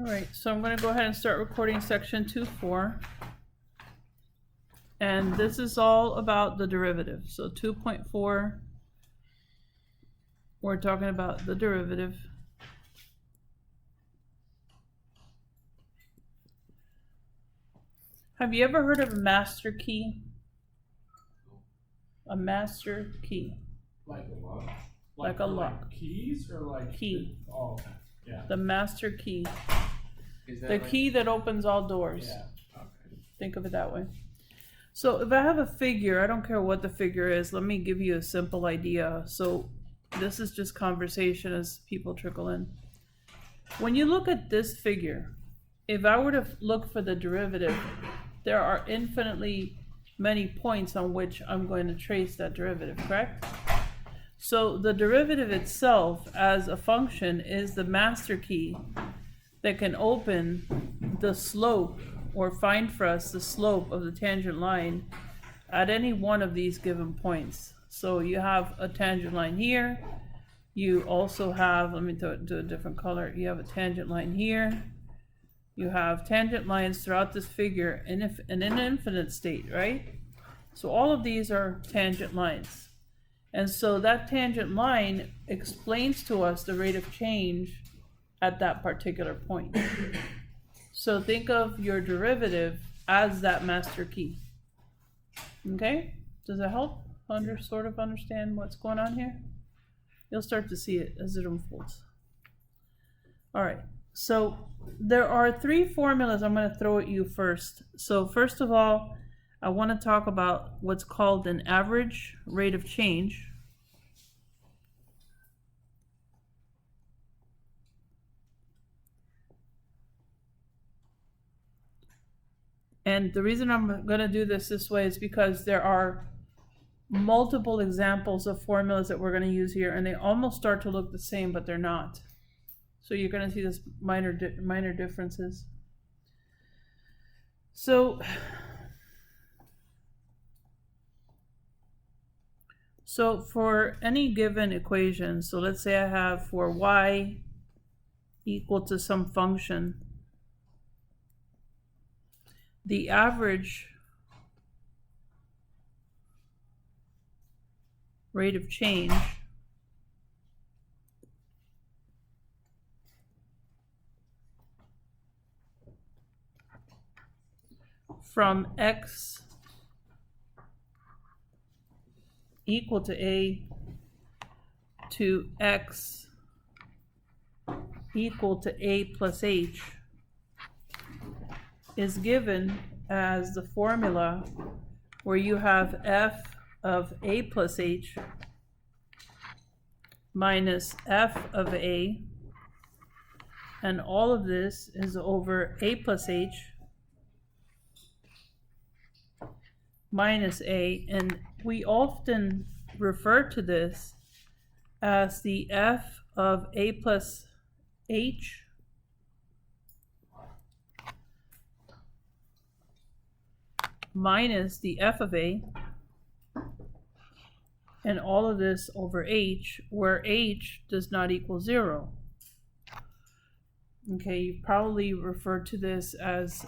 All right, so I'm going to go ahead and start recording section 2.4. And this is all about the derivative. So 2.4, we're talking about the derivative. Have you ever heard of a master key? A master key. Like a lock? Like a lock. Keys or like key? Oh, okay. Yeah. The master key. Is that The like, key that opens all doors. Yeah. Okay. Think of it that way. So if I have a figure, I don't care what the figure is, let me give you a simple idea. So this is just conversation as people trickle in. When you look at this figure, if I were to look for the derivative, there are infinitely many points on which I'm going to trace that derivative, correct? So the derivative itself as a function is the master key that can open the slope or find for us the slope of the tangent line at any one of these given points. So you have a tangent line here. You also have, let me do a different color. You have a tangent line here. You have tangent lines throughout this figure in an infinite state, right? So all of these are tangent lines. And so that tangent line explains to us the rate of change at that particular point. So think of your derivative as that master key. Okay? Does that help sort of understand what's going on here? You'll start to see it as it unfolds. All right. So there are three formulas I'm going to throw at you first. So first of all, I want to talk about what's called an average rate of change. And the reason I'm going to do this way is because there are multiple examples of formulas that we're going to use here, and they almost start to look the same, but they're not. So you're going to see this minor differences. So for any given equation, so let's say I have for y equal to some function, the average rate of change from x equal to a to x equal to a plus h is given as the formula where you have f of a plus h minus f of a, and all of this is over a plus h minus a, and we often refer to this as the f of a plus h minus the f of a, and all of this over h, where h does not equal 0. Okay, you probably referred to this as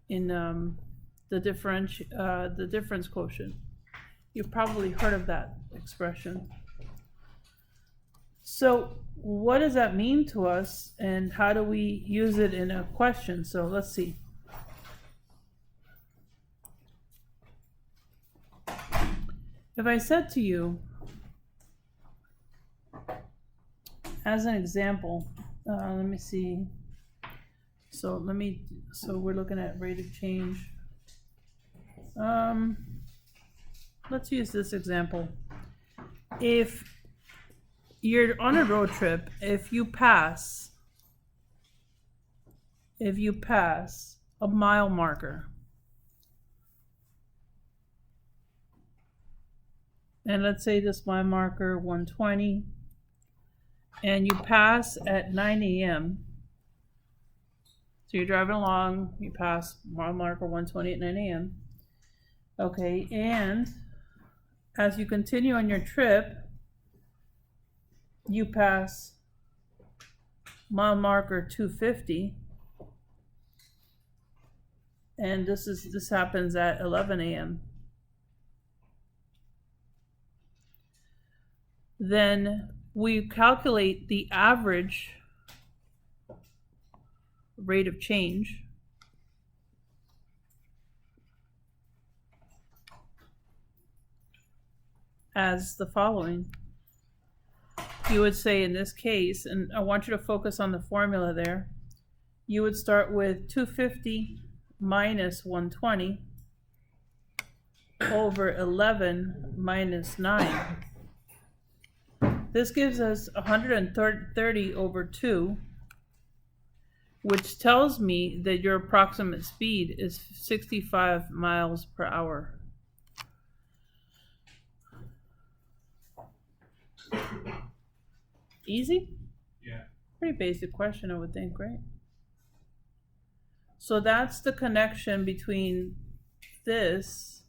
in the difference quotient. You've probably heard of that expression. So what does that mean to us, and how do we use it in a question? So let's see. If I said to you, as an example, let me see. So we're looking at rate of change. Let's use this example. If you're on a road trip, if you pass a mile marker, and let's say this mile marker 120, and you pass at 9 a.m. So you're driving along, you pass mile marker 120 at 9 a.m. Okay, and as you continue on your trip, you pass mile marker 250, and this happens at 11 a.m. Then we calculate the average rate of change as the following. You would say in this case, and I want you to focus on the formula there, you would start with 250 minus 120 over 11 minus 9. This gives us 130 over 2, which tells me that your approximate speed is 65 miles per hour. Easy? Yeah. Pretty basic question, I would think, right? So that's the connection between this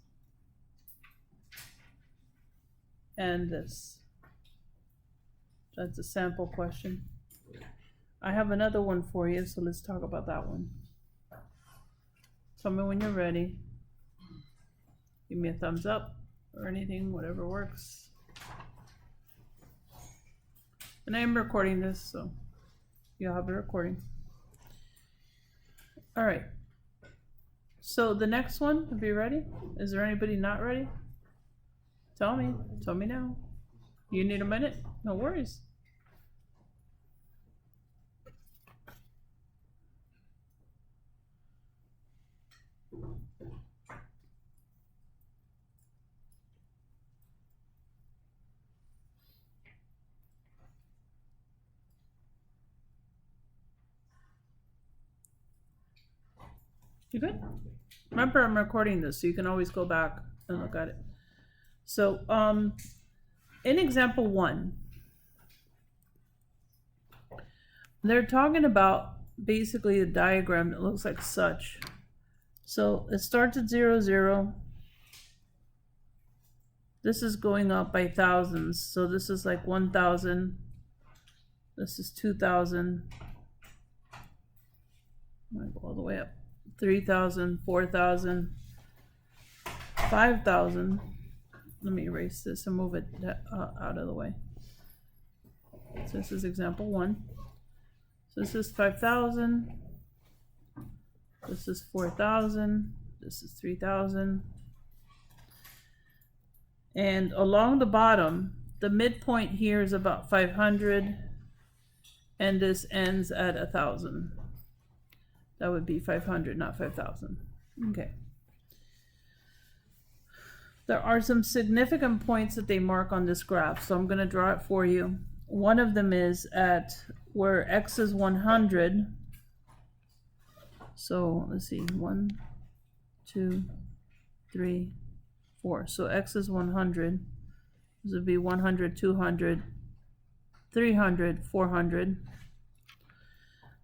and this. That's a sample question. I have another one for you, so let's talk about that one. Tell me when you're ready. Give me a thumbs up or anything, whatever works. And I am recording this, so you'll have a recording. All right. So the next one, are you ready? Is there anybody not ready? Tell me now. You need a minute? No worries. You good? Remember, I'm recording this, so you can always go back and look at it. So, in example 1, they're talking about basically a diagram that looks like such. So it starts at 0, 0. This is going up by thousands. So this is like 1,000. This is 2,000. I'm gonna go all the way up. 3,000, 4,000, 5,000. Let me erase this and move it out of the way. So this is example 1. So this is 5,000. This is 4,000. This is 3,000. And along the bottom, the midpoint here is about 500, and this ends at 1,000. That would be 500, not 5,000. Okay. There are some significant points that they mark on this graph, so I'm going to draw it for you. One of them is at where x is 100. So let's see, 1, 2, 3, 4. So x is 100. This would be 100, 200, 300, 400.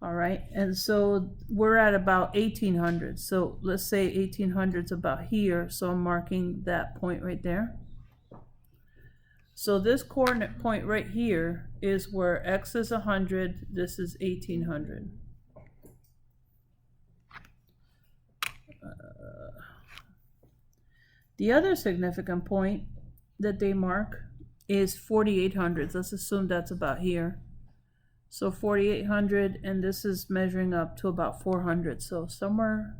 All right, and so we're at about 1,800. So let's say 1,800 is about here. So I'm marking that point right there. So this coordinate point right here is where x is 100. This is 1,800. The other significant point that they mark is 4,800. Let's assume that's about here. So 4,800, and this is measuring up to about 400. So somewhere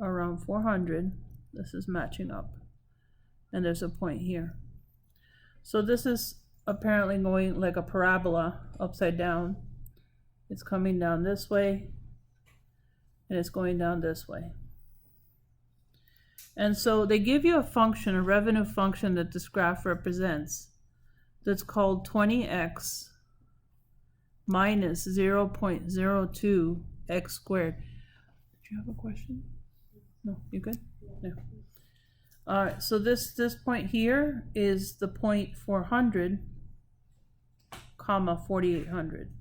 around 400, this is matching up. And there's a point here. So this is apparently going like a parabola upside down. It's coming down this way, and it's going down this way. And so they give you a function, a revenue function that this graph represents, that's called 20x minus 0.02 x squared. Do you have a question? No, you good? No. All right, so this point here is the point 400, comma 4,800.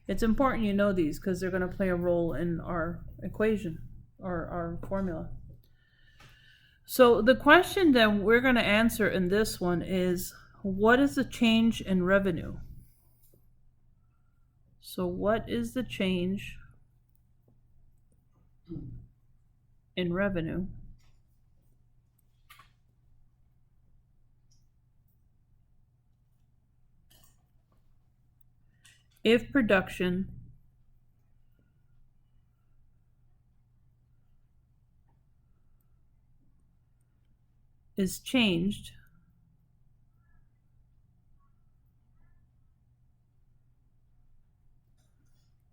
It's important you know these because they're going to play a role in our equation or our formula. So the question that we're going to answer in this one is, what is the change in revenue? So what is the change in revenue if production is changed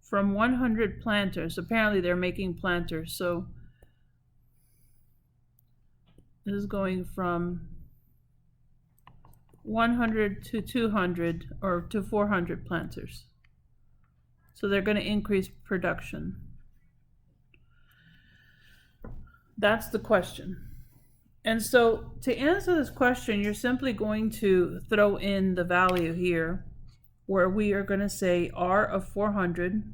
from 100 planters? Apparently they're making planters, so this is going from 100 to 200 or to 400 planters. So they're going to increase production. That's the question. And so to answer this question, you're simply going to throw in the value here, where we are going to say R of 400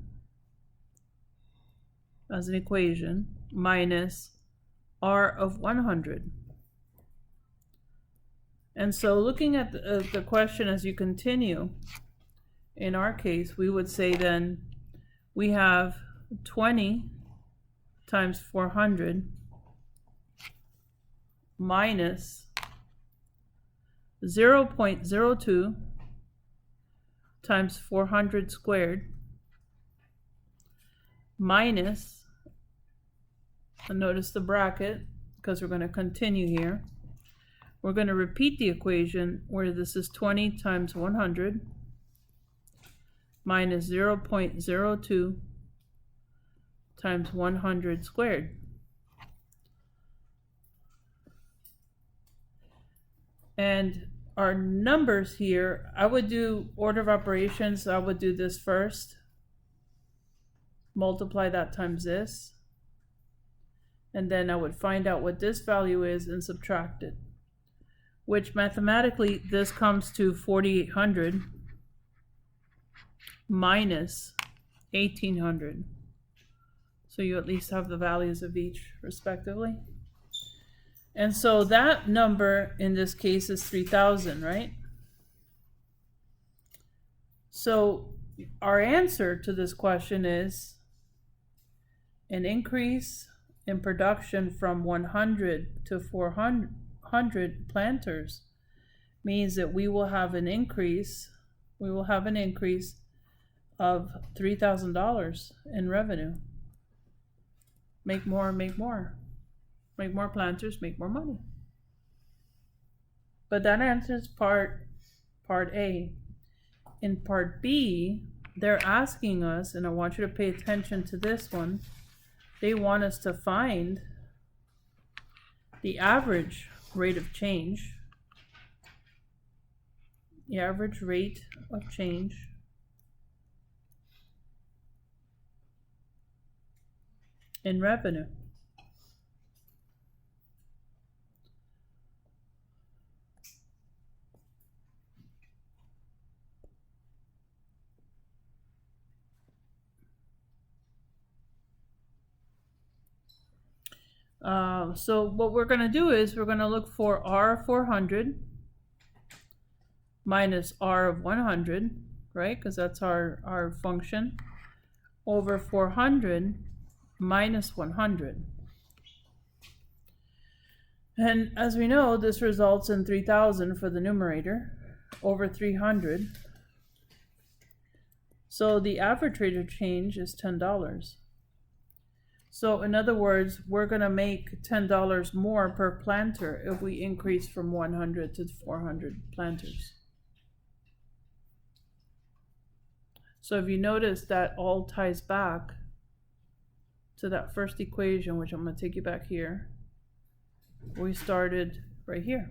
as an equation minus R of 100. And so looking at the question as you continue, in our case, we would say then we have 20 times 400 minus 0.02 times 400 squared minus, and notice the bracket because we're going to continue here. We're going to repeat the equation where this is 20 times 100 minus 0.02 times 100 squared. And our numbers here, I would do order of operations. So I would do this first, multiply that times this, and then I would find out what this value is and subtract it, which mathematically this comes to 4,800 minus 1,800. So you at least have the values of each respectively. And so that number in this case is 3,000, right? So our answer to this question is an increase in production from 100 to 400 planters means that we will have an increase of $3,000 in revenue. Make more, make more. Make more planters, make more money. But that answers part A. In part B, they're asking us, and I want you to pay attention to this one, they want us to find the average rate of change. The average rate of change in revenue. So what we're going to do is we're going to look for R of 400 minus R of 100, right? Because that's our function, over 400 minus 100. And as we know, this results in 3,000 for the numerator over 300. So the average rate of change is $10. So in other words, we're going to make $10 more per planter if we increase from 100 to 400 planters. So if you notice, that all ties back to that first equation, which I'm going to take you back here. We started right here.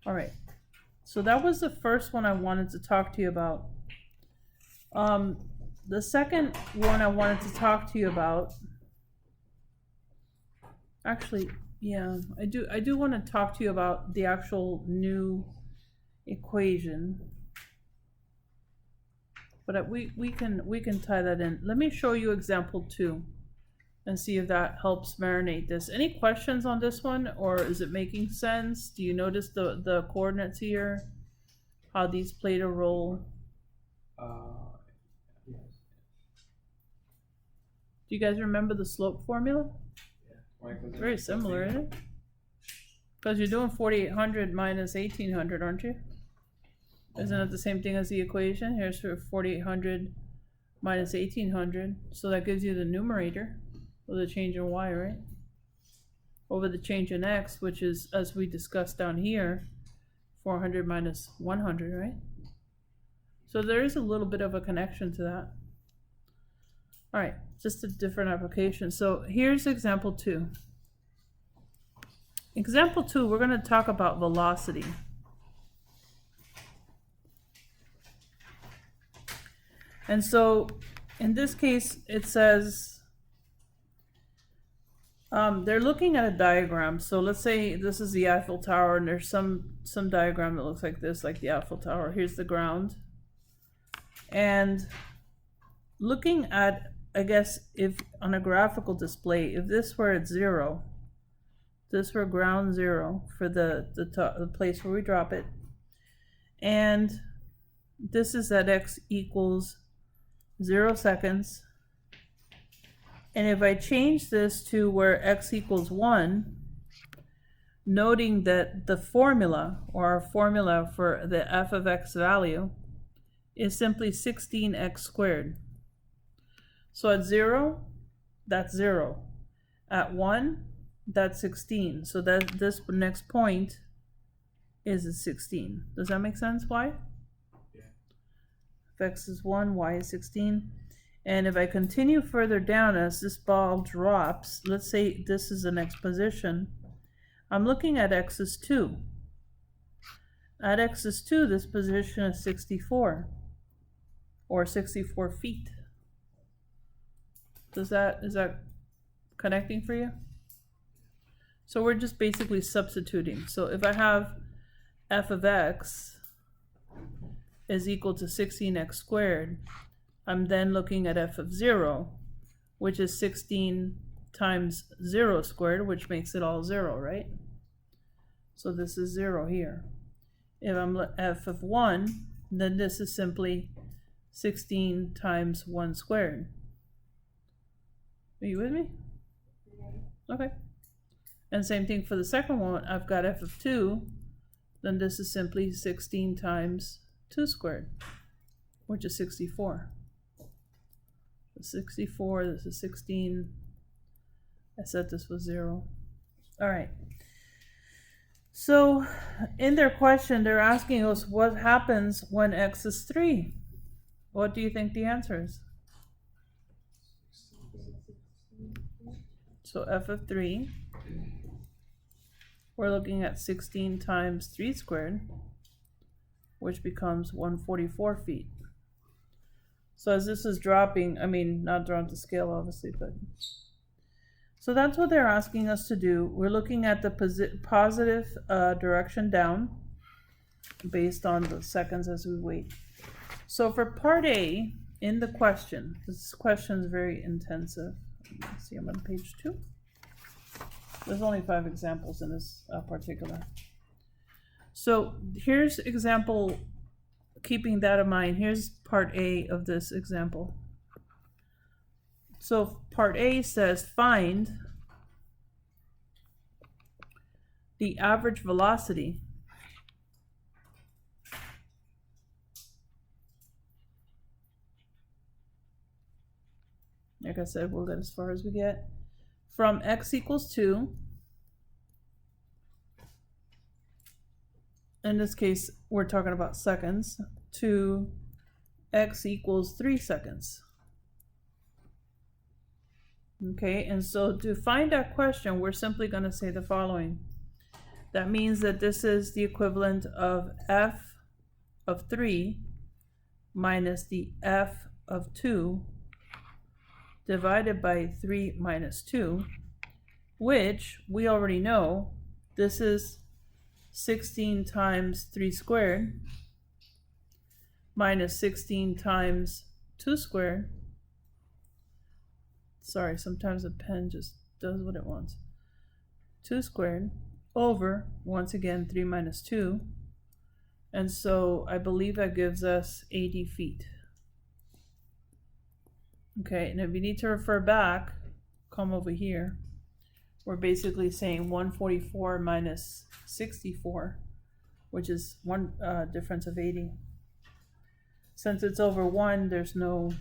All right. So that was the first one I wanted to talk to you about. The second one I wanted to talk to you about, actually, yeah, I do want to talk to you about the actual new equation, but we can tie that in. Let me show you example 2, and see if that helps marinate this. Any questions on this one, or is it making sense? Do you notice the coordinates here? How these played a role? Yes. Do you guys remember the slope formula? Yeah. Right, 'cause Very it's similar, something- isn't it? Because you're doing 4800 minus 1800, aren't you? Isn't it the same thing as the equation? Here's for 4800 minus 1800. So that gives you the numerator with the change in y, right? Over the change in x, which is, as we discussed down here, 400 minus 100, right? So there is a little bit of a connection to that. All right, just a different application. So here's example 2. Example 2, we're going to talk about velocity. And so in this case, it says they're looking at a diagram. So let's say this is the Eiffel Tower, and there's some diagram that looks like this, like the Eiffel Tower. Here's the ground. And looking at, I guess, if on a graphical display, if this were at 0, this were ground 0 for the place where we drop it, and this is at x equals 0 seconds, and if I change this to where x equals 1, noting that the formula, or our formula for the f of x value, is simply 16x squared. So at 0, that's 0. At 1, that's 16. So that this next point is a 16. Does that make sense? Why? Yeah. If x is 1, y is 16. And if I continue further down as this ball drops, let's say this is the next position, I'm looking at x is 2. At x is 2, this position is 64, or 64 feet. Is that connecting for you? So we're just basically substituting. So if I have f of x is equal to 16x squared, I'm then looking at f of 0, which is 16 times 0 squared, which makes it all 0, right? So this is 0 here. If I'm f of 1, then this is simply 16 times 1 squared. Are you with me? Okay. And same thing for the second one. I've got f of 2, then this is simply 16 times 2 squared, which is 64. 64, this is 16. I said this was 0. All right. So in their question, they're asking us what happens when x is 3. What do you think the answer is? So f of 3, we're looking at 16 times 3 squared, which becomes 144 feet. So as this is dropping, I mean, not drawn to scale, obviously, but... So that's what they're asking us to do. We're looking at the positive direction down, based on the seconds as we wait. So for part A, in the question, this question is very intensive. Let's see, I'm on page 2. There's only 5 examples in this particular. So here's example, keeping that in mind, here's part A of this example. So part A says find the average velocity like I said, we'll get as far as we get, from x equals 2, in this case we're talking about seconds, to x equals 3 seconds. Okay, and so to find that question, we're simply going to say the following. That means that this is the equivalent of f of 3 minus the f of 2 divided by 3 minus 2, which we already know this is 16 times 3 squared minus 16 times 2 squared. Sorry, sometimes a pen just does what it wants. 2 squared over, once again, 3 minus 2. And so I believe that gives us 80 feet. Okay, and if you need to refer back, come over here. We're basically saying 144 minus 64, which is one difference of 80. Since it's over 1, there's no...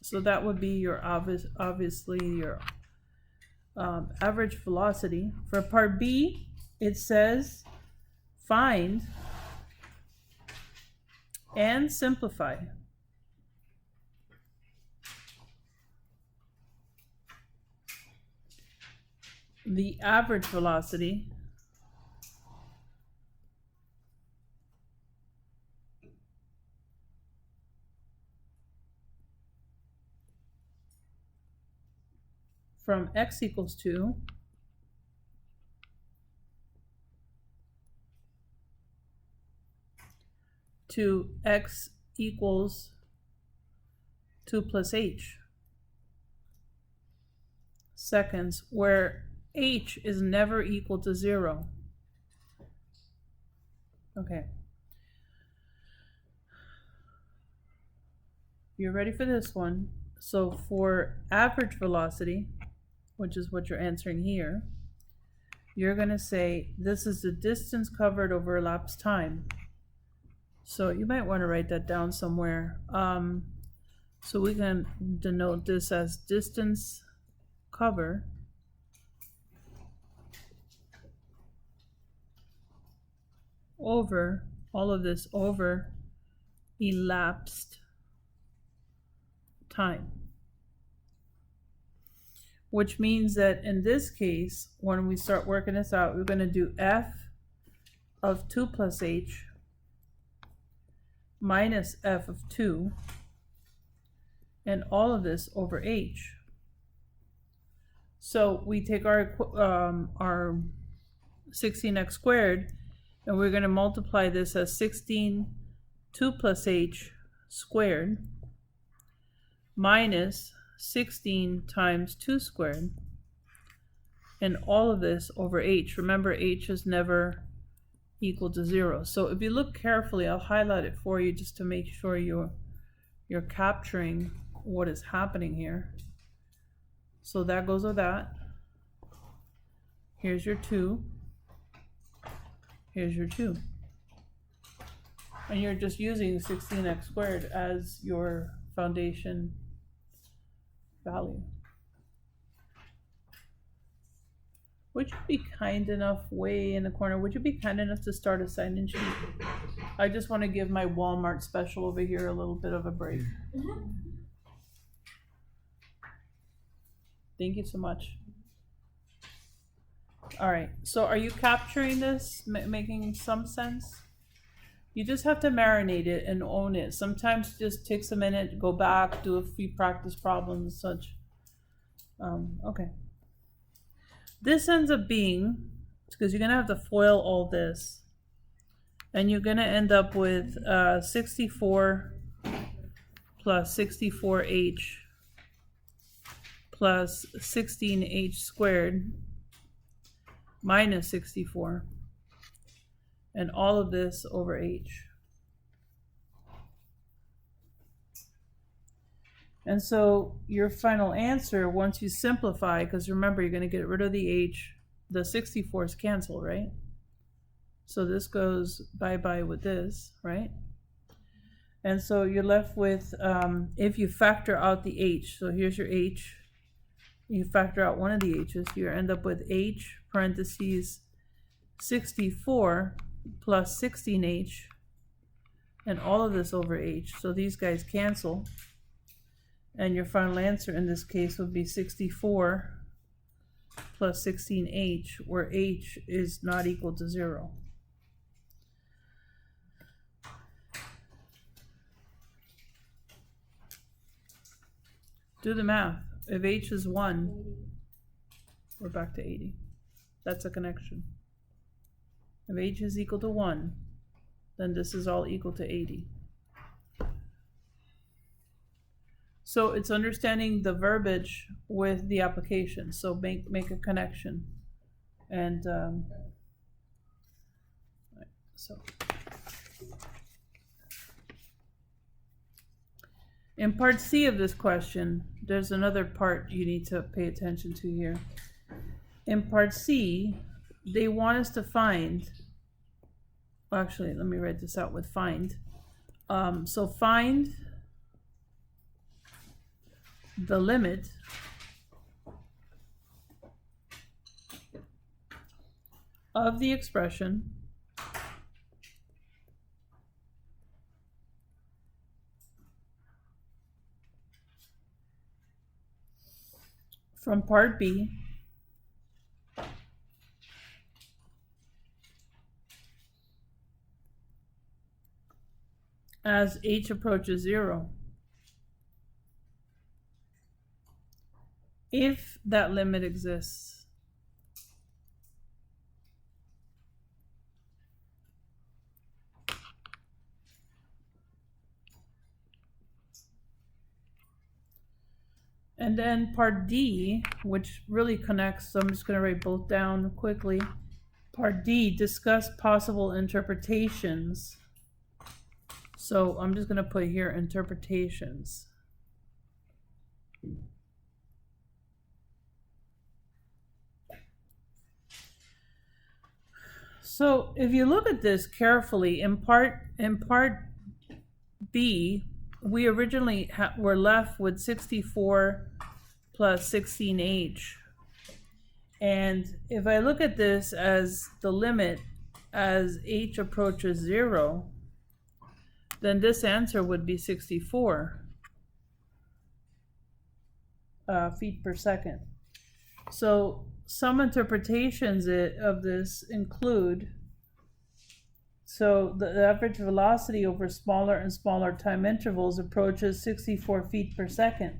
So that would be your obviously your average velocity. For part B, it says find and simplify. The average velocity from x equals 2 to x equals 2 plus h seconds, where h is never equal to 0. Okay. You're ready for this one. So for average velocity, which is what you're answering here, you're going to say this is the distance covered over elapsed time. So you might want to write that down somewhere. So we can denote this as distance cover over, all of this over elapsed time. Which means that in this case, when we start working this out, we're going to do f of 2 plus h minus f of 2, and all of this over h. So we take our 16x squared, and we're going to multiply this as 16 2 plus h squared minus 16 times 2 squared, and all of this over h. Remember, h is never equal to 0. So if you look carefully, I'll highlight it for you just to make sure you're capturing what is happening here. So that goes with that. Here's your 2. Here's your 2. And you're just using 16x squared as your foundation value. Would you be kind enough, way in the corner, would you be kind enough to start a sign-in sheet? I just want to give my Walmart special over here a little bit of a break. Thank you so much. All right, so are you capturing this, making some sense? You just have to marinate it and own it. Sometimes it just takes a minute, go back, do a few practice problems and such. Okay. This ends up being, because you're going to have to FOIL all this, and you're going to end up with 64 plus 64h plus 16h squared minus 64, and all of this over h. And so your final answer, once you simplify, because remember, you're going to get rid of the h, the 64s cancel, right? So this goes bye-bye with this, right? And so you're left with, if you factor out the h, so here's your h, you factor out one of the h's, you end up with h parentheses 64 plus 16h, and all of this over h. So these guys cancel. And your final answer in this case would be 64 plus 16h, where h is not equal to 0. Do the math. If h is 1, we're back to 80. That's a connection. If h is equal to 1, then this is all equal to 80. So it's understanding the verbiage with the application. So make a connection. And so in part C of this question, there's another part you need to pay attention to here. In part C, they want us to find, well, actually, let me write this out with find. So find the limit of the expression from part B as h approaches 0. If that limit exists. And then part D, which really connects, so I'm just going to write both down quickly. Part D, discuss possible interpretations. So I'm just going to put here interpretations. So if you look at this carefully, in part B, we originally were left with 64 plus 16h. And if I look at this as the limit as h approaches 0, then this answer would be 64 feet per second. So some interpretations of this include, so the average velocity over smaller and smaller time intervals approaches 64 feet per second.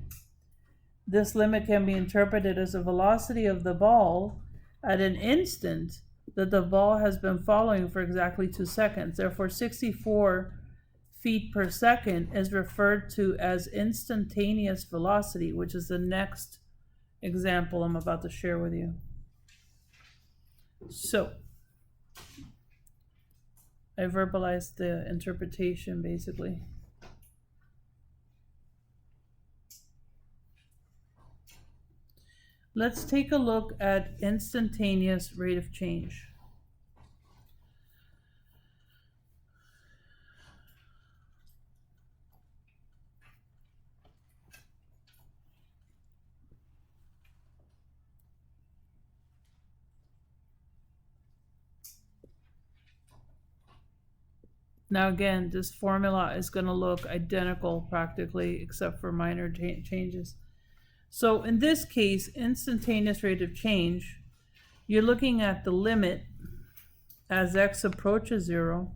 This limit can be interpreted as the velocity of the ball at an instant that the ball has been following for exactly 2 seconds. Therefore, 64 feet per second is referred to as instantaneous velocity, which is the next example I'm about to share with you. So I verbalized the interpretation basically. Let's take a look at instantaneous rate of change. Now again, this formula is going to look identical practically, except for minor changes. So in this case, instantaneous rate of change, you're looking at the limit as x approaches 0,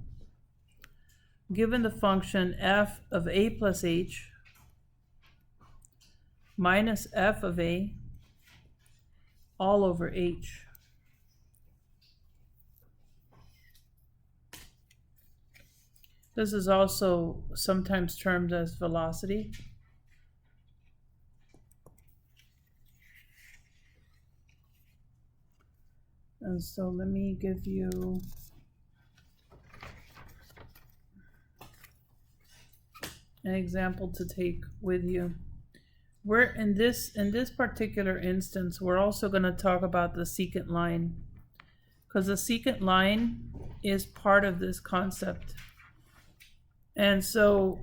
given the function f of a plus h minus f of a all over h. This is also sometimes termed as velocity. And so let me give you an example to take with you. We're in this particular instance, we're also going to talk about the secant line, because the secant line is part of this concept. And so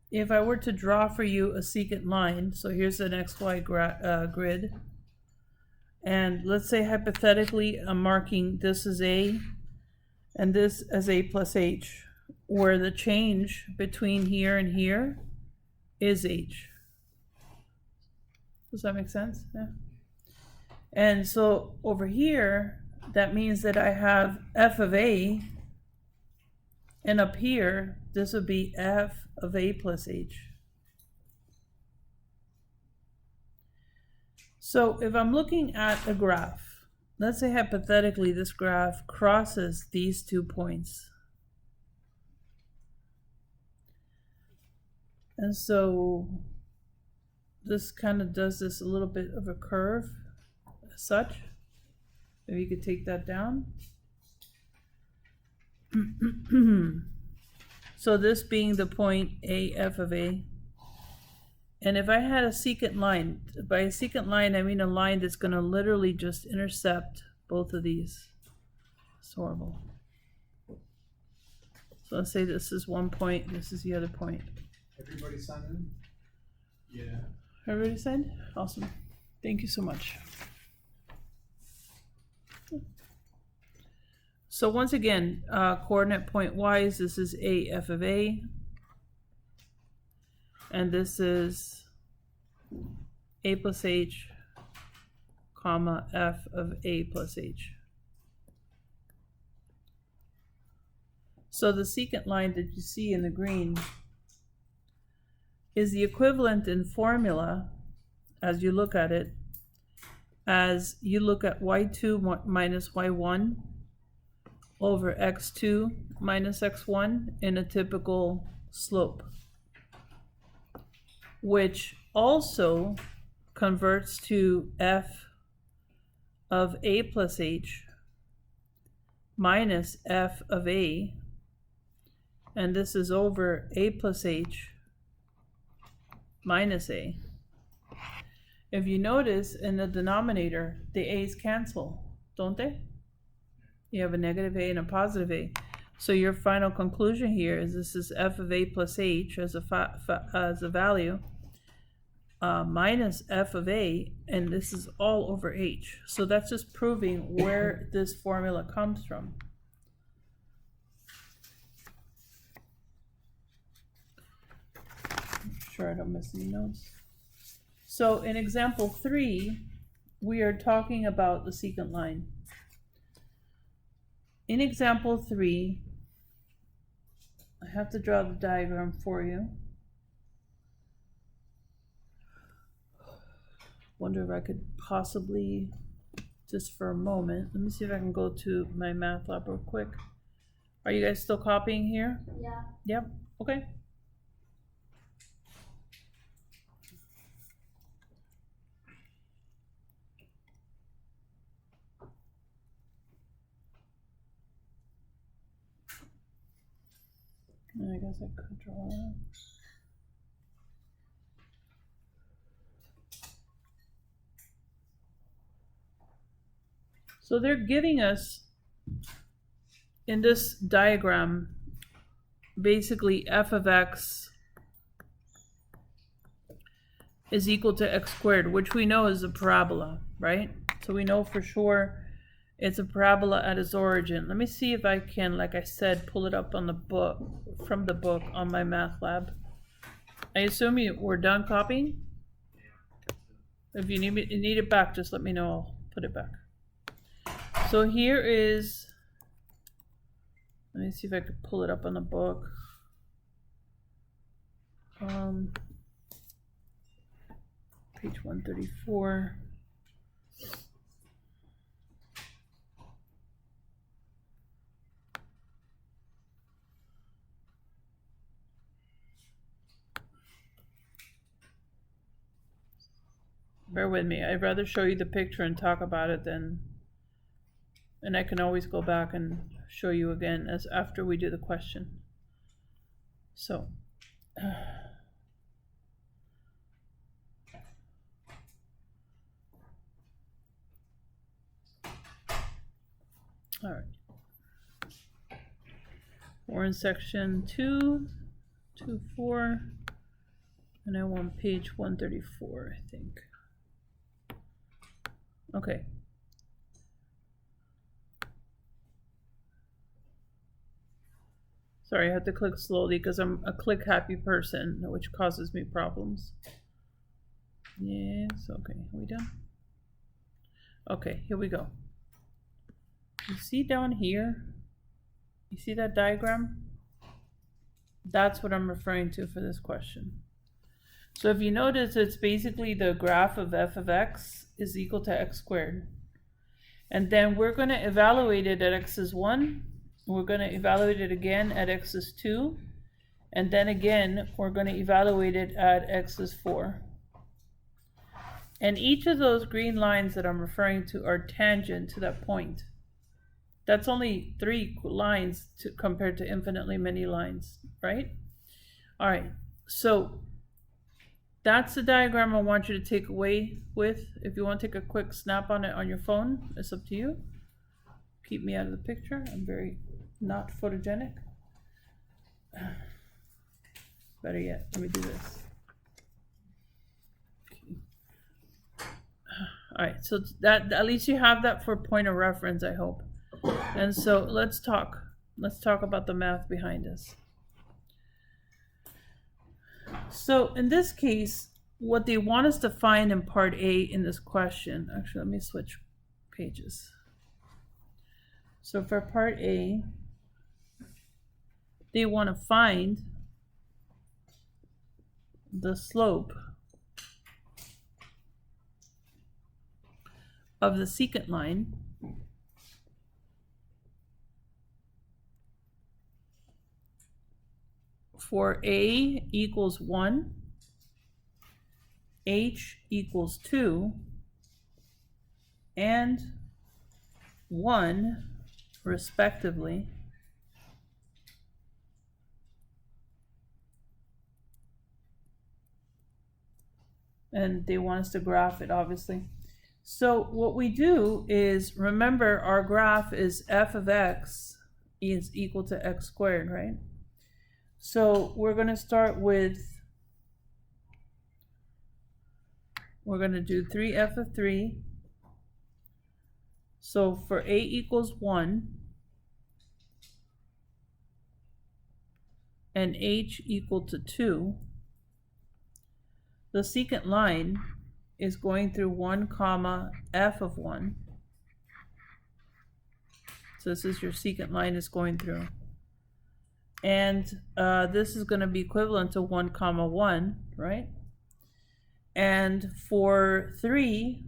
if I were to draw for you a secant line, so here's an XY grid, and let's say hypothetically I'm marking this as A and this as A plus H, where the change between here and here is H. Does that make sense? Yeah. And so over here, that means that I have f of A, and up here, this would be f of A plus H. So if I'm looking at a graph, let's say hypothetically this graph crosses these 2 points. And so this kind of does this a little bit of a curve as such. Maybe you could take that down. So this being the point AF of A. And if I had a secant line, by a secant line I mean a line that's going to literally just intercept both of these. It's horrible. So let's say this is one point, this is the other point. Everybody sign in? Yeah. Everybody signed? Awesome. Thank you so much. So once again, coordinate point wise, this is AF of A. And this is A plus H, comma, F of A plus H. So the secant line that you see in the green is the equivalent in formula, as you look at it, as you look at y2 minus y1 over x2 minus x1 in a typical slope, which also converts to f of A plus H minus f of A, and this is over A plus H minus A. If you notice in the denominator, the A's cancel, don't they? You have a negative A and a positive A. So your final conclusion here is this is f of A plus H as a value minus f of A, and this is all over H. So that's just proving where this formula comes from. Sure I don't miss any notes. So in example 3, we are talking about the secant line. In example 3, I have to draw the diagram for you. Wonder if I could possibly, just for a moment, let me see if I can go to my math lab real quick. Are you guys still copying here? Yeah. Yep, okay. I guess I could draw that. So they're giving us, in this diagram, basically f of x is equal to x squared, which we know is a parabola, right? So we know for sure it's a parabola at its origin. Let me see if I can, like I said, pull it up on the book, from the book on my math lab. I assume we're done copying? If you need it back, just let me know, I'll put it back. So here is, let me see if I could pull it up on the book. Page 134. Bear with me. I'd rather show you the picture and talk about it than, and I can always go back and show you again as after we do the question. So, all right. We're in section 224, and I want page 134, I think. Okay. Sorry, I have to click slowly because I'm a click happy person, which causes me problems. Yes, okay, are we done? Okay, here we go. You see down here, you see that diagram? That's what I'm referring to for this question. So if you notice, it's basically the graph of f of x is equal to x squared. And then we're going to evaluate it at x is 1. We're going to evaluate it again at x is 2. And then again, we're going to evaluate it at x is 4. And each of those green lines that I'm referring to are tangent to that point. That's only 3 lines compared to infinitely many lines, right? All right, so that's the diagram I want you to take away with. If you want to take a quick snap on it on your phone, it's up to you. Keep me out of the picture. I'm very not photogenic. Better yet, let me do this. All right, so that at least you have that for point of reference, I hope. And so let's talk about the math behind this. So in this case, what they want us to find in part A in this question, actually let me switch pages. So for part A, they want to find the slope of the secant line for A equals 1, H equals 2, and 1, respectively, and they want us to graph it, obviously. So what we do is, remember our graph is f of x is equal to x squared, right? So we're going to start with, we're going to do 3f of 3. So for A equals 1 and H equal to 2, the secant line is going through 1 comma f of 1. So this is your secant line is going through. And this is going to be equivalent to 1 comma 1, right? And for 3,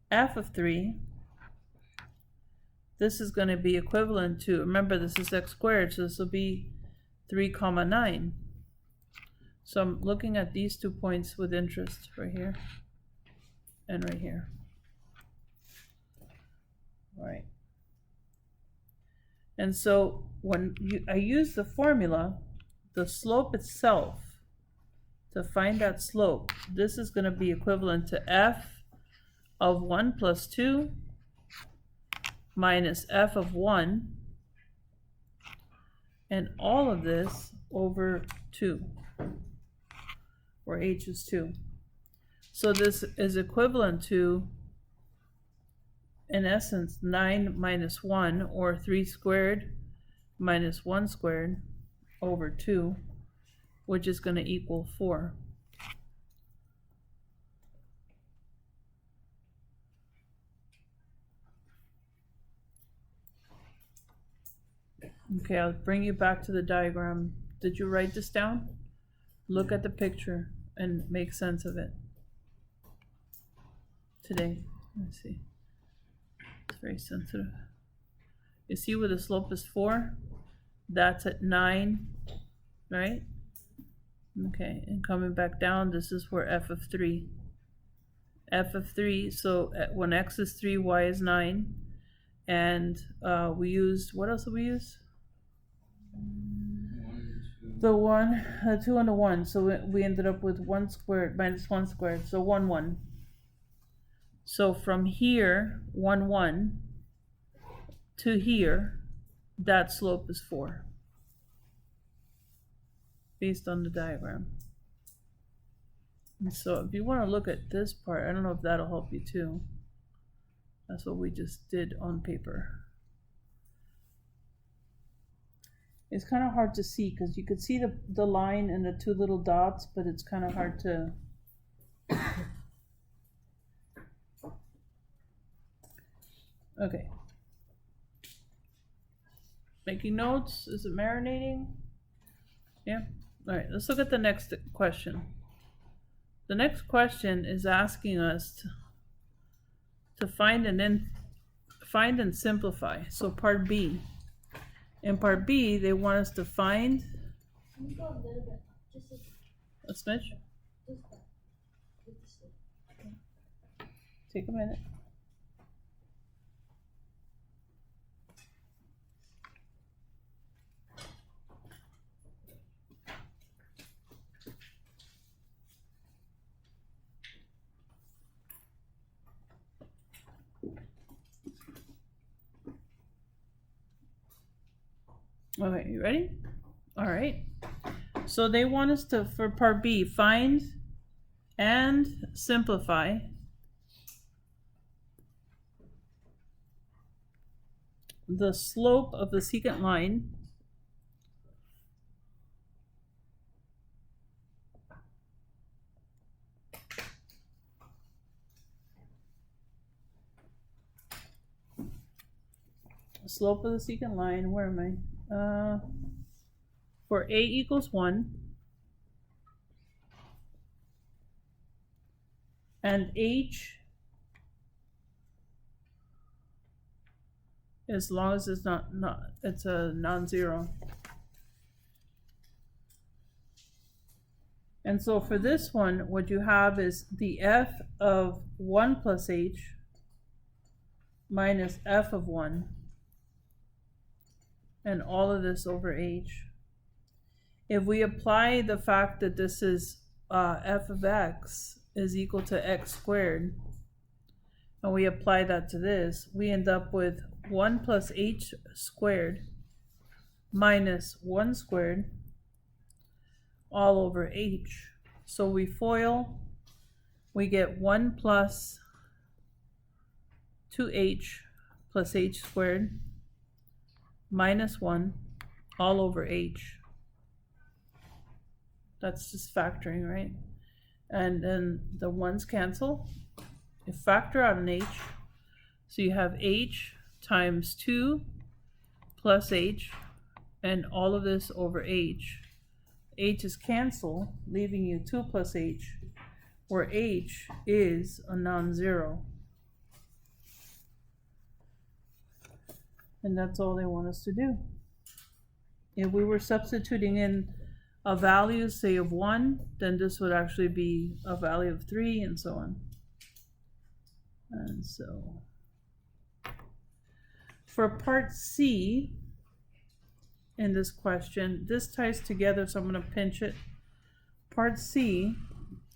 f of 3, this is going to be equivalent to, remember this is x squared, so this will be 3 comma 9. So I'm looking at these 2 points with interest right here and right here. All right. And so when I use the formula, the slope itself, to find that slope, this is going to be equivalent to f of 1 plus 2 minus f of 1, and all of this over 2, where h is 2. So this is equivalent to, in essence, 9 minus 1, or 3 squared minus 1 squared over 2, which is going to equal 4. Okay, I'll bring you back to the diagram. Did you write this down? Look at the picture and make sense of it today. Let's see. It's very sensitive. You see where the slope is 4? That's at 9, right? Okay, and coming back down, this is where f of 3. F of 3, so when x is 3, y is 9. And we used, what else did we use? The 1, 2 and the 1. So we ended up with 1 squared minus 1 squared, so 1, 1. So from here, 1, 1, to here, that slope is 4, based on the diagram. And so if you want to look at this part, I don't know if that'll help you too. That's what we just did on paper. It's kind of hard to see because you could see the line and the 2 little dots, but it's kind of hard to. Okay. Making notes? Is it marinating? Yeah. All right, let's look at the next question. The next question is asking us to find and simplify. So part B. In part B, they want us to find Can you go a little bit? Just A smidge? just that. Just the slope. Take a minute. Okay, you ready? All right. So they want us to, for part B, find and simplify the slope of the secant line slope of the secant line, where am I? For A equals 1 and H, as long as it's not it's a non-zero. And so for this one, what you have is the f of 1 plus h minus f of 1, and all of this over h. If we apply the fact that this is f of x is equal to x squared, and we apply that to this, we end up with 1 plus h squared minus 1 squared all over h. So we FOIL, we get 1 plus 2h plus h squared minus 1 all over h. That's just factoring, right? And then the 1's cancel. You factor out an h. So you have h times 2 plus h, and all of this over h. H is cancelled, leaving you 2 plus h, where h is a non-zero. And that's all they want us to do. If we were substituting in a value, say of 1, then this would actually be a value of 3, and so on. And so for part C in this question, this ties together, so I'm going to pinch it. Part C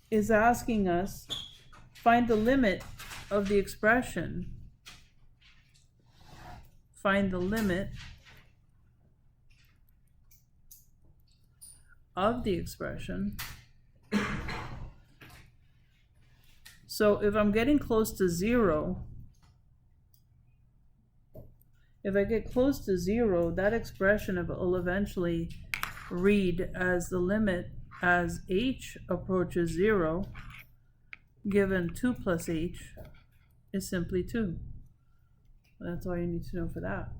is asking us find the limit of the expression. Find the limit of the expression. So if I'm getting close to 0, if I get close to 0, that expression will eventually read as the limit as h approaches 0, given 2 plus h is simply 2. That's all you need to know for that.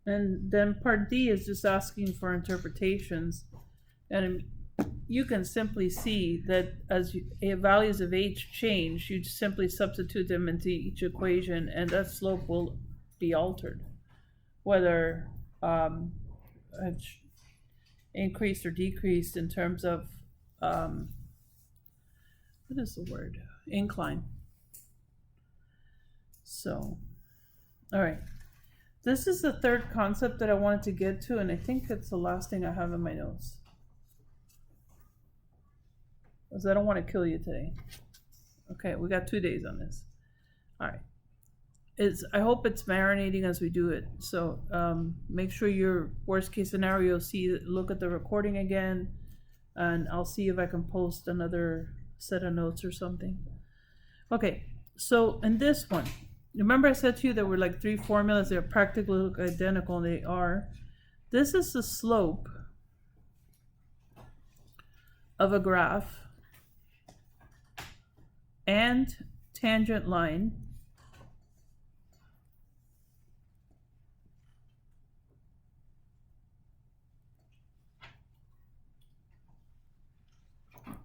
And then part D is just asking for interpretations. And you can simply see that as values of h change, you simply substitute them into each equation, and that slope will be altered. Whether increased or decreased in terms of, what is the word? Incline. So, all right. This is the third concept that I wanted to get to, and I think it's the last thing I have in my notes. Because I don't want to kill you today. Okay, we got 2 days on this. All right. I hope it's marinating as we do it. So make sure your worst case scenario, look at the recording again, and I'll see if I can post another set of notes or something. Okay, so in this one, remember I said to you there were like 3 formulas, they're practically identical, and they are. This is the slope of a graph and tangent line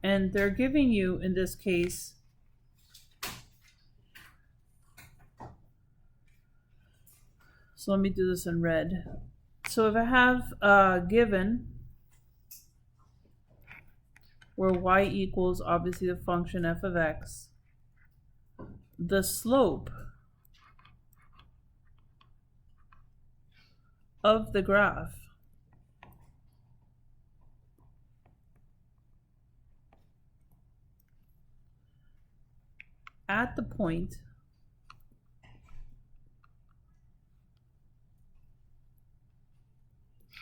and they're giving you, in this case, So let me do this in red. So if I have given where y equals obviously the function f of x, the slope of the graph at the point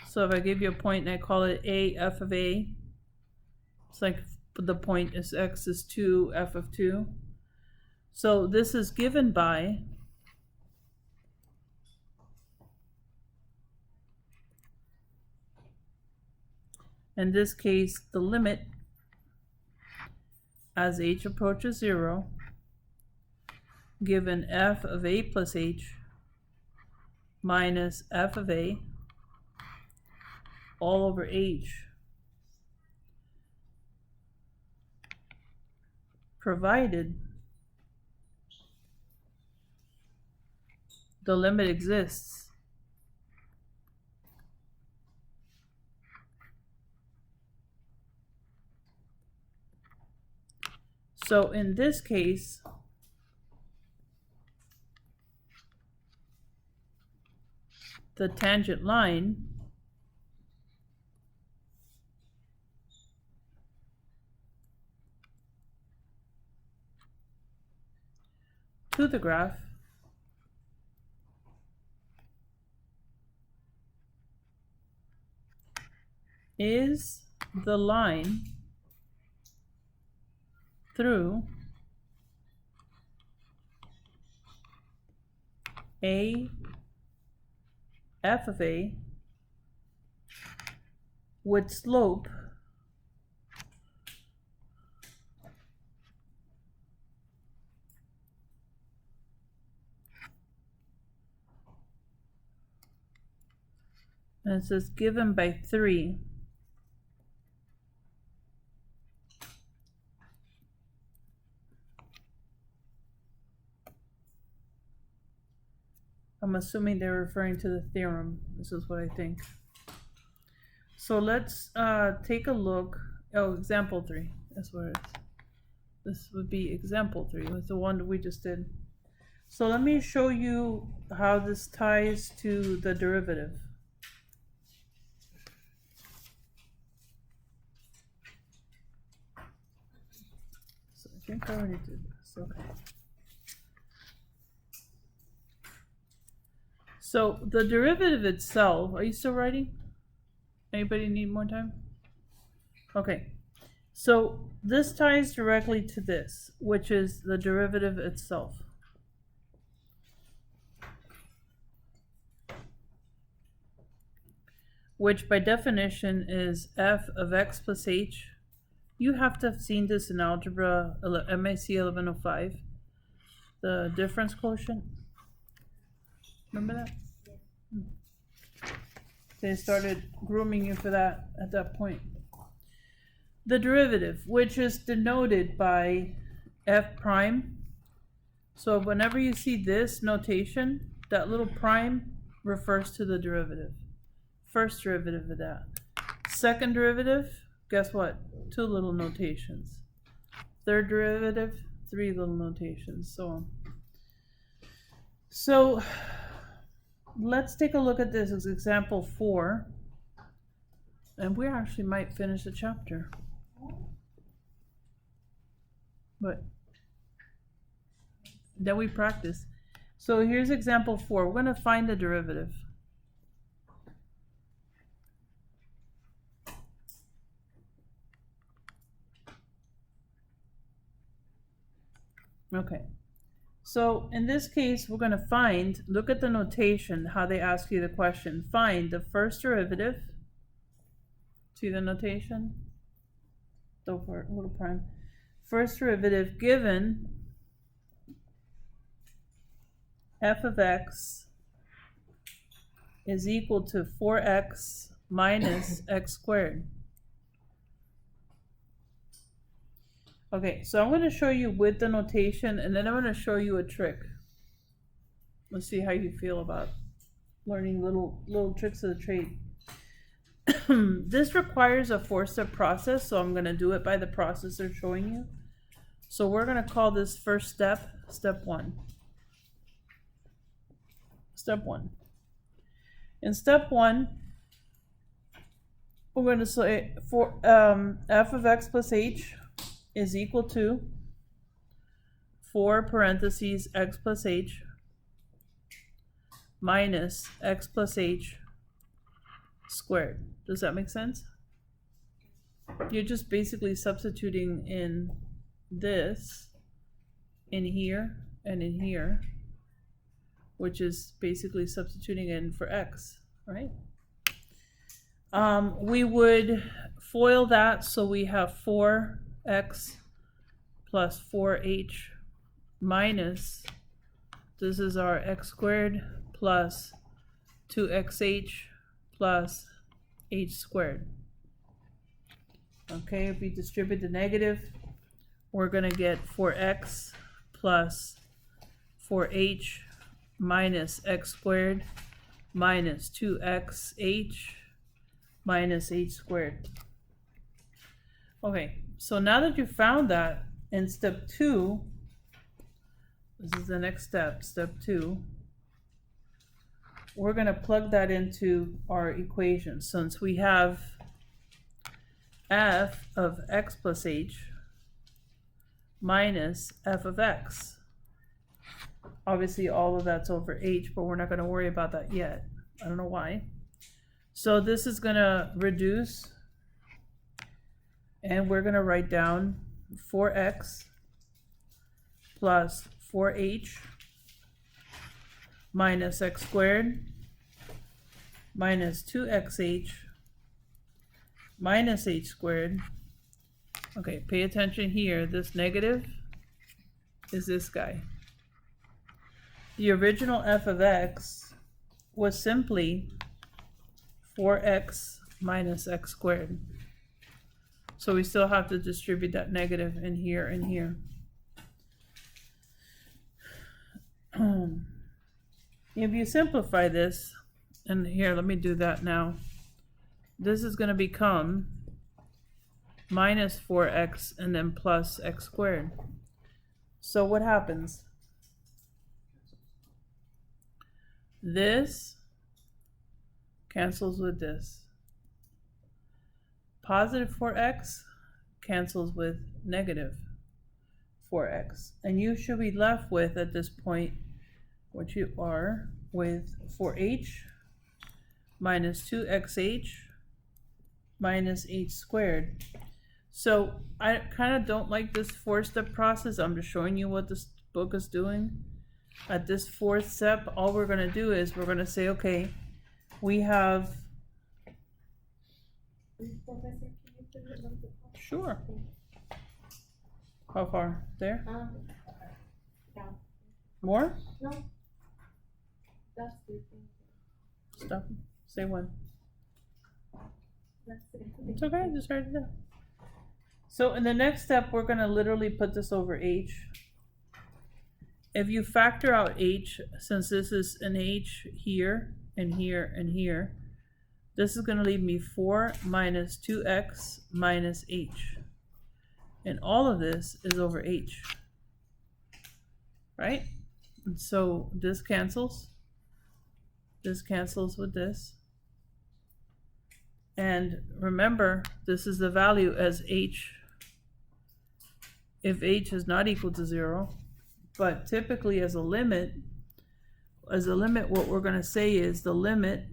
so if I give you a point and I call it a f of a, it's like the point is x is 2 f of 2. So this is given by in this case the limit as h approaches 0 given f of a plus h minus f of a all over h, provided the limit exists so in this case the tangent line to the graph is the line through a f of a with slope and it says given by 3. I'm assuming they're referring to the theorem. This is what I think. So let's take a look. Oh, example 3. That's what it is. This would be example 3. That's the one that we just did. So let me show you how this ties to the derivative. So I think I already did this. Okay. So the derivative itself, are you still writing? Anybody need more time? Okay. So this ties directly to this, which is the derivative itself. Which by definition is f of x plus h. You have to have seen this in algebra, MAC 1105, the difference quotient. Remember that? They started grooming you for that at that point. The derivative, which is denoted by f prime. So whenever you see this notation, that little prime refers to the derivative. First derivative of that. Second derivative, guess what? 2 little notations. Third derivative, 3 little notations, so on. So let's take a look at this as example 4. And we actually might finish the chapter. But then we practice. So here's example 4. We're going to find the derivative. Okay. So in this case, we're going to find, look at the notation, how they ask you the question. Find the first derivative. See the notation? The little prime. First derivative given f of x is equal to 4x minus x squared. Okay, so I'm going to show you with the notation, and then I'm going to show you a trick. Let's see how you feel about learning little tricks of the trade. This requires a 4-step process, so I'm going to do it by the process they're showing you. So we're going to call this first step, step 1. Step 1. In step 1, we're going to say for f of x plus h is equal to 4 parentheses x plus h minus x plus h squared. Does that make sense? You're just basically substituting in this, in here, and in here, which is basically substituting in for x, right? We would FOIL that, so we have 4x plus 4h minus, this is our x squared plus 2xh plus h squared. Okay, if we distribute the negative, we're going to get 4x plus 4h minus x squared minus 2xh minus h squared. Okay, so now that you found that, in step 2, this is the next step, step 2, we're going to plug that into our equation. Since we have f of x plus h minus f of x. Obviously all of that's over h, but we're not going to worry about that yet. I don't know why. So this is going to reduce, and we're going to write down 4x plus 4h minus x squared minus 2xh minus h squared. Okay, pay attention here. This negative is this guy. The original f of x was simply 4x minus x squared. So we still have to distribute that negative in here and here. If you simplify this, and here, let me do that now. This is going to become minus 4x and then plus x squared. So what happens? This cancels with this. Positive 4x cancels with negative 4x. And you should be left with, at this point, what you are with 4h minus 2xh minus h squared. So I kind of don't like this 4-step process. I'm just showing you what this book is doing. At this 4th step, all we're going to do is we're going to say, okay, we have... Sure. How far? There? Down. More? No. That's the thing. Stop. Say one. That's the thing. It's okay, I just heard it down. So in the next step, we're going to literally put this over h. If you factor out h, since this is an h here, and here, and here, this is going to leave me 4 minus 2x minus h. And all of this is over h. Right? And so this cancels. This cancels with this. And remember, this is the value as h, if h is not equal to 0. But typically as a limit, what we're going to say is the limit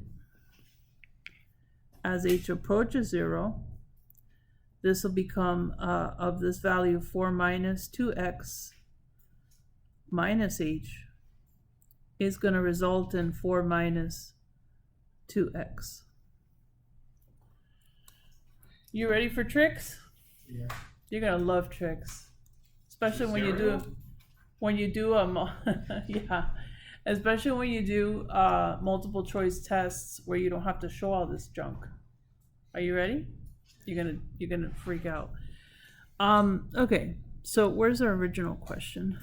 as h approaches 0, this will become of this value 4 minus 2x minus h is going to result in 4 minus 2x. You ready for tricks? Yeah. You're going to love tricks. Especially when you do yeah, especially when you do multiple choice tests where you don't have to show all this junk. Are you ready? You're gonna freak out. Okay, so where's our original question?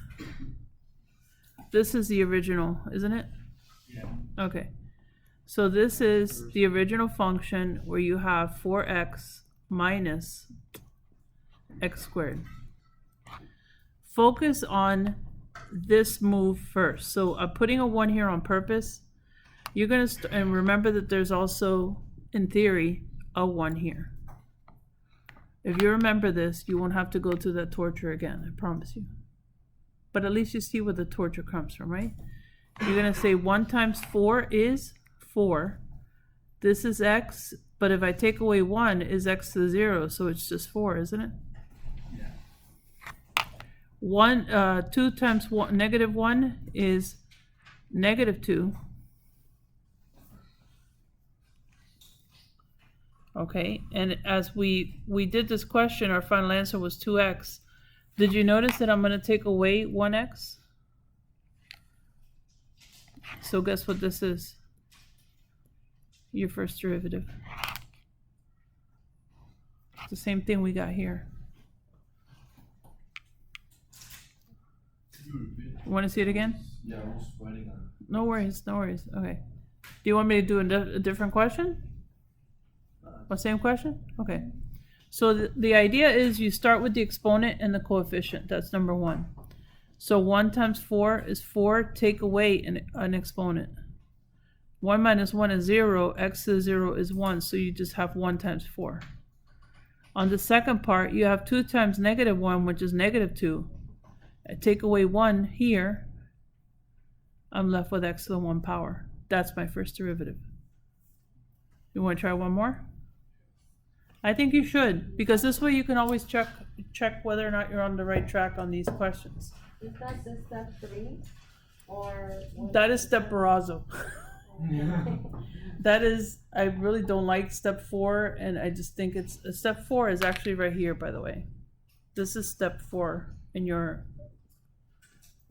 This is the original, isn't it? Yeah. Okay. So this is the original function where you have 4x minus x squared. Focus on this move first. So I'm putting a 1 here on purpose. You're going to, and remember that there's also, in theory, a 1 here. If you remember this, you won't have to go through that torture again, I promise you. But at least you see where the torture comes from, right? You're going to say 1 times 4 is 4. This is x, but if I take away 1, is x to the 0, so it's just 4, isn't it? Yeah. 2 times 1, negative 1 is negative 2. Okay, and as we did this question, our final answer was 2x. Did you notice that I'm going to take away 1x? So guess what this is? Your first derivative. It's the same thing we got here. You want to see it again? Yeah, I was writing on. No worries, no worries. Okay. Do you want me to do a different question? Or same question? Okay. So the idea is you start with the exponent and the coefficient. That's number 1. So 1 times 4 is 4. Take away an exponent. 1 minus 1 is 0. X to the 0 is 1. So you just have 1 times 4. On the second part, you have 2 times negative 1, which is negative 2. I take away 1 here. I'm left with x to the 1 power. That's my first derivative. You want to try one more? I think you should, because this way you can always check whether or not you're on the right track on these questions. Is that the step 3? Or That is step Barrazzo. That is, I really don't like step 4, and I just think it's, step 4 is actually right here, by the way. This is step 4 in your,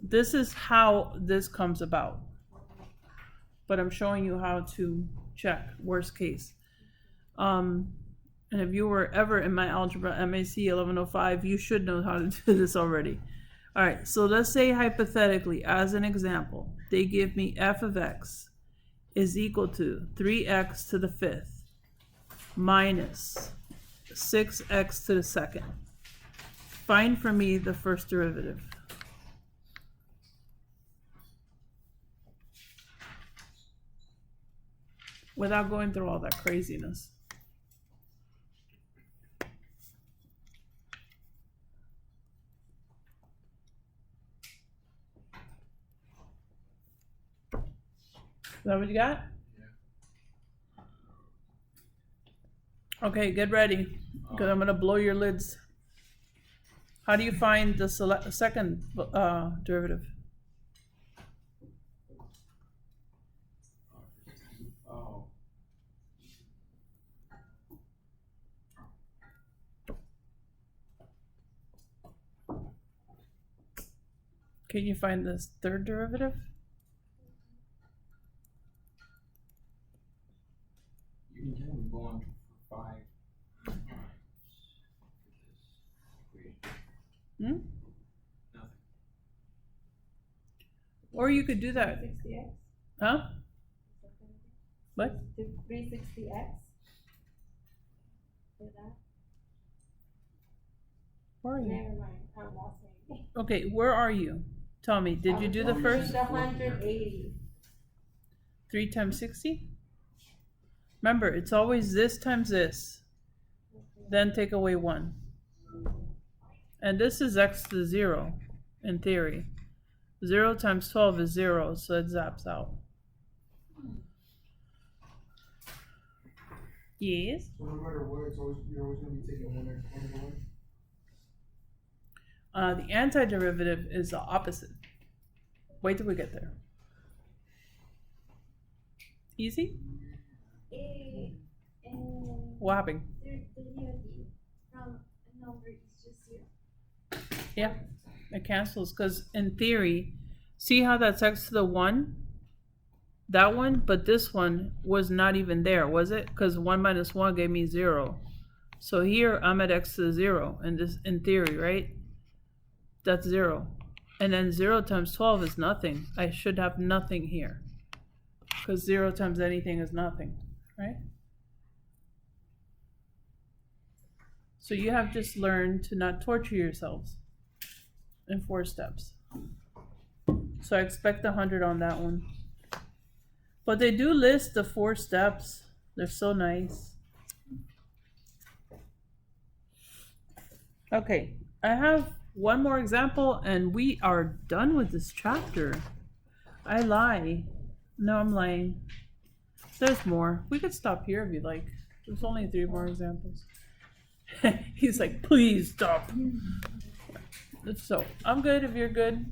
this is how this comes about. But I'm showing you how to check, worst case. And if you were ever in my algebra MAC 1105, you should know how to do this already. All right, so let's say hypothetically, as an example, they give me f of x is equal to 3x to the 5th minus 6x to the 2nd. Find for me the first derivative. Without going through all that craziness. Is that what you got? Yeah. Okay, get ready, because I'm going to blow your lids. How do you find the second derivative? Oh. Can you find this third derivative? You can go on for 5. Hmm? Nothing. Or you could do that. 360x? Huh? What? 360x? For that? Where are you? Never mind, I'm lost. Okay, where are you? Tell me, did you do the first? 180. 3 times 60? Remember, it's always this times this. Then take away 1. And this is x to the 0, in theory. 0 times 12 is 0, so it zaps out. Yes? So no matter what, it's always, you're always going to be taking one away? The antiderivative is the opposite. Wait till we get there. Easy? What happened? The unity from a number is just 0. Yeah, it cancels, because in theory, see how that's x to the 1? That one, but this one was not even there, was it? Because 1 minus 1 gave me 0. So here I'm at x to the 0, and this, in theory, right? That's 0. And then 0 times 12 is nothing. I should have nothing here. Because 0 times anything is nothing, right? So you have just learned to not torture yourselves in 4 steps. So I expect 100 on that one. But they do list the 4 steps. They're so nice. Okay, I have one more example and we are done with this chapter. I lie. No, I'm lying. There's more. We could stop here if you like. There's only 3 more examples. He's like, please stop. So, I'm good if you're good.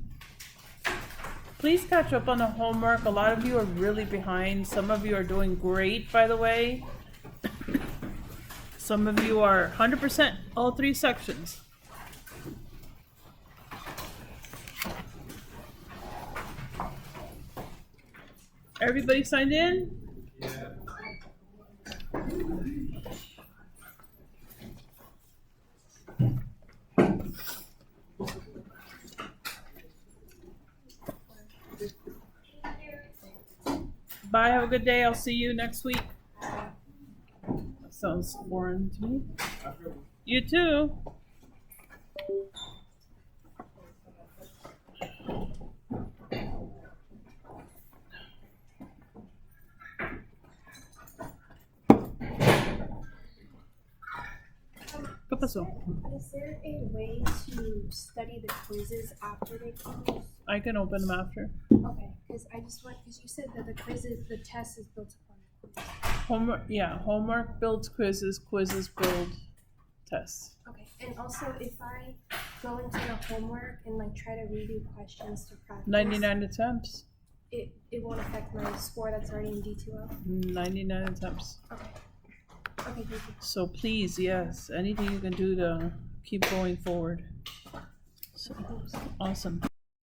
Please catch up on the homework. A lot of you are really behind. Some of you are doing great, by the way. Some of you are 100%, all 3 sections. Everybody signed in? Yeah. Bye, have a good day. I'll see you next week. That sounds boring to me. You too. ¿Qué pasó? Is there a way to study the quizzes after they close? I can open them after. Okay, because I just want, because you said that the quizzes, the test is built upon the quiz. Homework, yeah, homework builds quizzes, quizzes build tests. Okay, and also if I go into the homework and like try to redo questions to practice, 99 attempts. it won't affect my score that's already in D2L? 99 attempts. Okay. Okay, thank you. So please, yes, anything you can do to keep going forward. So, awesome.